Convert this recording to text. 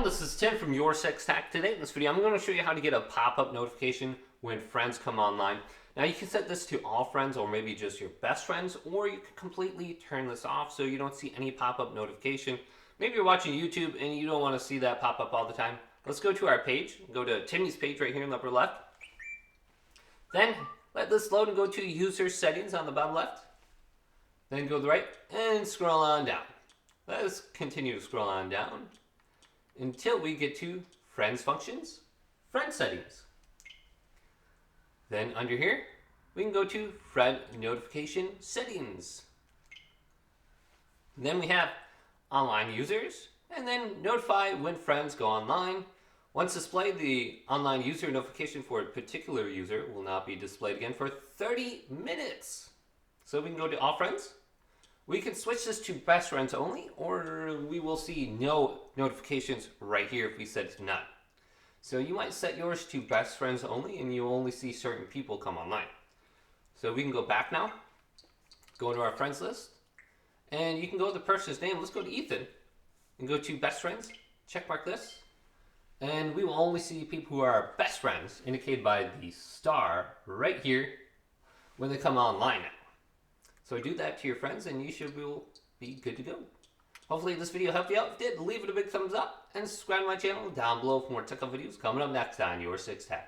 this is Tim from YourSixTech. Today in this video, I'm going to show you how to get a pop-up notification when friends come online. Now you can set this to all friends or maybe just your best friends, or you can completely turn this off so you don't see any pop-up notification. Maybe you're watching YouTube and you don't want to see that pop up all the time. Let's go to our page. Go to Timmy's page right here in the upper left. Then let this load and go to user settings on the bottom left. Then go to the right and scroll on down. Let's continue to scroll on down until we get to Friends Functions, Friend Settings. Then under here, we can go to Friend Notification Settings. Then we have Online Users, and then Notify when friends go online. Once displayed, the online user notification for a particular user will not be displayed again for 30 minutes. So we can go to All Friends. We can switch this to best friends only, or we will see no notifications right here if we set it to none. So you might set yours to best friends only and you only see certain people come online. So we can go back now, go into our friends list, and you can go to the person's name. Let's go to Ethan and go to best friends, check mark this, and we will only see people who are our best friends indicated by the star right here when they come online now. So do that to your friends and you should be good to go. Hopefully this video helped you out. If it did, leave it a big thumbs up and subscribe to my channel down below for more tech videos coming up next on YourSixTech.